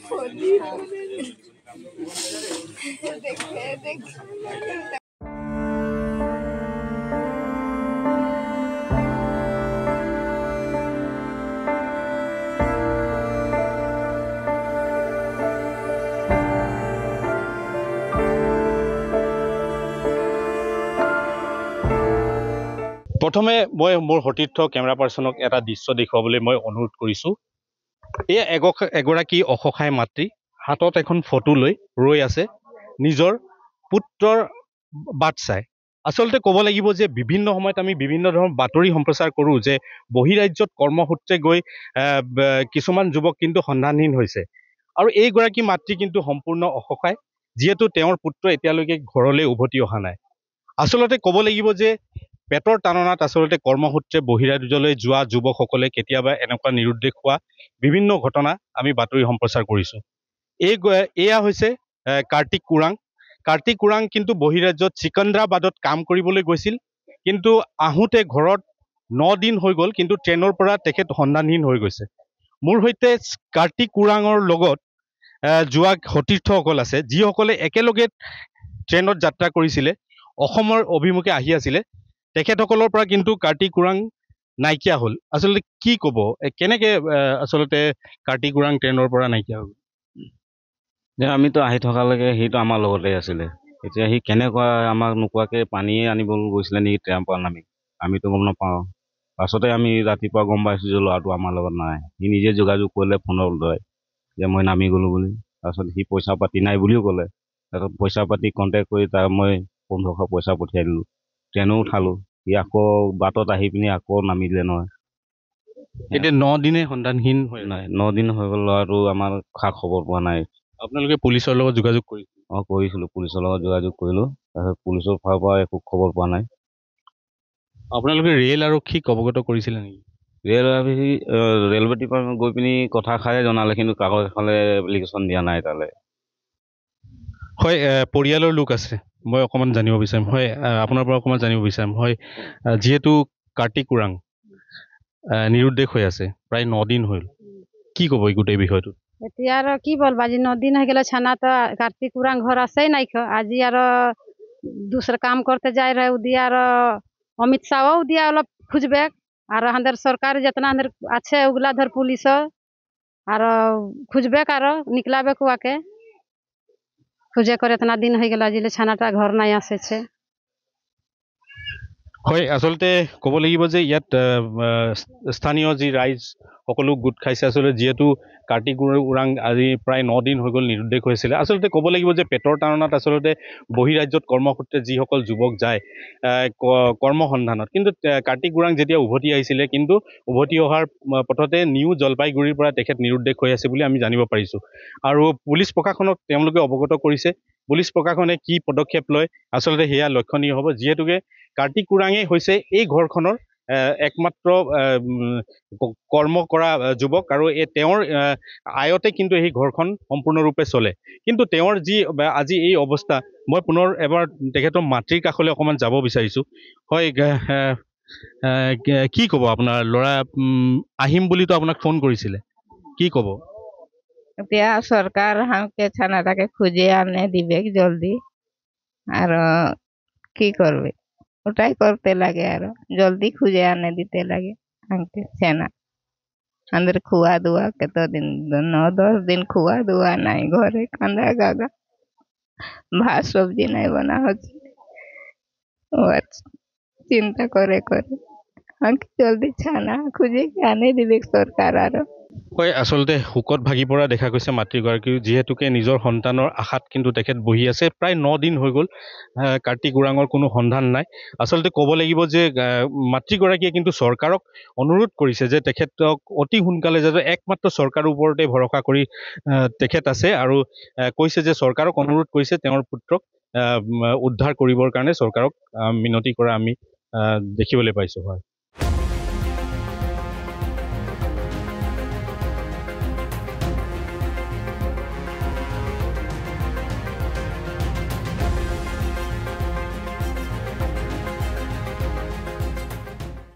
প্ৰথমে মই মোৰ সতীৰ্থ কেমেৰা পাৰ্চনক এটা দৃশ্য দেখুৱাবলৈ মই অনুৰোধ কৰিছোঁ। এয়া এগৰাকী অসহায় মাতৃ হাতত এখন ফটো লৈ ৰৈ আছে নিজৰ পুত্ৰৰ বাট চাই। আচলতে ক'ব লাগিব যে বিভিন্ন সময়ত আমি বিভিন্ন ধৰণৰ বাতৰি সম্প্ৰচাৰ কৰোঁ যে বহিৰাজ্যত কৰ্মসূত্ৰে গৈ কিছুমান যুৱক কিন্তু সন্ধানহীন হৈছে, আৰু এইগৰাকী মাতৃ কিন্তু সম্পূৰ্ণ অসহায়, যিহেতু তেওঁৰ পুত্ৰ এতিয়ালৈকে ঘৰলৈ উভতি অহা নাই। আচলতে ক'ব লাগিব যে পেটৰ তাৰণাত আচলতে কৰ্মসূত্ৰে বহিৰাজ্যলৈ যোৱা যুৱকসকলে কেতিয়াবা এনেকুৱা নিৰুদ্দেশ হোৱা বিভিন্ন ঘটনা আমি বাতৰি সম্প্ৰচাৰ কৰিছোঁ। এয়া হৈছে কাৰ্তিক কুৰাং। কাৰ্তিক কুৰাং কিন্তু বহিৰাজ্যত চিকন্দ্ৰাবাদত কাম কৰিবলৈ গৈছিল, কিন্তু আহোঁতে ঘৰত 9 দিন হৈ গ'ল, কিন্তু ট্ৰেইনৰ পৰা তেখেত সন্ধানহীন হৈ গৈছে। মোৰ সৈতে কাৰ্তিক কুৰাঙৰ লগত যোৱা সতীৰ্থসকল আছে, যিসকলে একেলগে ট্ৰেইনত যাত্ৰা কৰিছিলে, অসমৰ অভিমুখে আহি আছিলে। তেখেতসকলৰ পৰা কিন্তু কাৰ্তিক কুৰাং নাইকিয়া হ'ল। আচলতে কি ক'ব, কেনেকে আচলতে কাৰ্তিক কুৰাং ট্ৰেইনৰ পৰা নাইকিয়া হ'ল? যে আমিতো আহি থকালৈকে সিটো আমাৰ লগতে আছিলে। এতিয়া সি কেনেকুৱা আমাক নোকোৱাকৈ পানীয়ে আনিবলৈ গৈছিলে নেকি ট্ৰেইনৰ পৰা নামি, আমিতো গম নাপাওঁ। পাছতে আমি ৰাতিপুৱা গম পাইছোঁ যে ল'ৰাটো আমাৰ লগত নাই। সি নিজে যোগাযোগ কৰিলে ফোনৰ দ্বাৰাই যে মই নামি গ'লোঁ বুলি। তাৰপিছত সি পইচা পাতি নাই বুলিও ক'লে। তাৰপিছত পইচা পাতি কণ্টেক্ট কৰি তাৰ মই 1500 পইচা পঠিয়াই দিলোঁ, ট্ৰেইনো উঠালোঁ। সি আকৌ বাটত আহি পিনি আকৌ নামি দিলে নহয়। এতিয়া 9 দিনে সন্ধানহীন হৈ নাই, 9 দিন হৈ গ'ল, ল'ৰাটো আমাৰ খা খবৰ পোৱা নাই। আপোনালোকে পুলিচৰ লগত যোগাযোগ কৰিছিল? কৰিছিলোঁ, পুলিচৰ লগত যোগাযোগ কৰিলোঁ। তাৰপিছত পুলিচৰ ফালৰ পৰা একো খবৰ পোৱা নাই। আপোনালোকে ৰেল আৰক্ষীক অৱগত কৰিছিলে নেকি? ৰেলৱে ডিপাৰ্টমেণ্ট গৈ পিনি কথাষাৰে জনালে, কিন্তু কাগজ এখনে এপ্লিকেশ্যন দিয়া নাই তালৈ। হয়, পৰিয়ালৰ লোক আছে, মই অকণমান জানিব বিচাৰিম। হয়, আপোনাৰ পৰা অকণমান জানিব বিচাৰিম। হয়, যিহেতু কাৰ্তিক কুৰাং নিৰুদ্দেশ হৈ আছে, প্ৰায় 9 দিন হ'ল, কি ক'ব এই গোটেই বিষয়টো? এতিয়া আৰু কি বলবা, আজি 9 दिन हो गए छाना तो कार्तिक कुरांग घर आसे नहीं खो। आज यार दूसरा काम करते जाए रहे उदिया और अमित शाह उदिया अलग खुजबे और अंदर सरकार जितना अंदर अच्छे उगला धर पुलिस और खुजबे और निकलाबे कुआ के खुजे कर इतना दिन हो गए आज छानाटा घर नहीं आसे छे। হয়, আচলতে ক'ব লাগিব যে ইয়াত স্থানীয় যি ৰাইজ সকলো গোট খাইছে। আচলতে যিহেতু কাৰ্তিক কুৰাং আজি প্ৰায় 9 দিন হৈ গ'ল নিৰুদ্দেশ হৈছিলে। আচলতে ক'ব লাগিব যে পেটৰ তাৰণাত আচলতে বহিৰাজ্যত কৰ্মসূত্ৰে যিসকল যুৱক যায় কৰ্মসন্ধানত, কিন্তু কাৰ্তিক কুৰাং যেতিয়া উভতি আহিছিলে, কিন্তু উভতি অহাৰ পথতে নিউ জলপাইগুৰিৰ পৰা তেখেত নিৰুদ্দেশ হৈ আছে বুলি আমি জানিব পাৰিছোঁ। আৰু পুলিচ প্ৰশাসনক তেওঁলোকে অৱগত কৰিছে। পুলিচ প্ৰশাসনে কি পদক্ষেপ লয় আচলতে সেয়া লক্ষণীয় হ'ব, যিহেতুকে কাৰ্তিক কুৰাঙেই হৈছে এই ঘৰখনৰ একমাত্ৰ কৰ্ম কৰা যুৱক, আৰু তেওঁৰ আয়তে কিন্তু এই ঘৰখন সম্পূৰ্ণৰূপে চলে। কিন্তু তেওঁৰ যি আজি এই অৱস্থা, মই পুনৰ এবাৰ তেখেতৰ মাতৃৰ কাষলৈ অকণমান যাব বিচাৰিছোঁ। হয়, কি ক'ব, আপোনাৰ ল'ৰা আহিম বুলিতো আপোনাক ফোন কৰিছিলে, কি ক'ব? এতিয়া চৰকাৰ হাঁকে ছানাটাকে খুঁজে আনে দিবে জলদি, আর কি করবে ওটাই করতে লাগে, আর জলদি খুঁজে আনে দিতে লাগে হাঁকে ছানা। আমাদের খুয়া দুয়া কত দিন 9-10 दिन খুয়া দুয়া নাই, ঘরে কান্দা গাগা, ভাত সবজি নাই বনা হচ্ছে। চিন্তা করে করে হাঁকে জলদি ছানা খুঁজে আনে দিবে সরকার। আর হয়, আচলতে শোকত ভাগি পৰা দেখা গৈছে মাতৃগৰাকী, যিহেতুকে নিজৰ সন্তানৰ আশাত কিন্তু তেখেত বহি আছে। প্ৰায় 9 দিন হৈ গ'ল কাৰ্তিক কুৰাঙৰ কোনো সন্ধান নাই। আচলতে ক'ব লাগিব যে মাতৃগৰাকীয়ে কিন্তু চৰকাৰক অনুৰোধ কৰিছে যে তেখেতক অতি সোনকালে, যাতে একমাত্ৰ চৰকাৰৰ ওপৰতে ভৰসা কৰি তেখেত আছে, আৰু কৈছে যে চৰকাৰক অনুৰোধ কৰিছে তেওঁৰ পুত্ৰক উদ্ধাৰ কৰিবৰ কাৰণে চৰকাৰক মিনতি কৰা আমি দেখিবলৈ পাইছোঁ। হয়।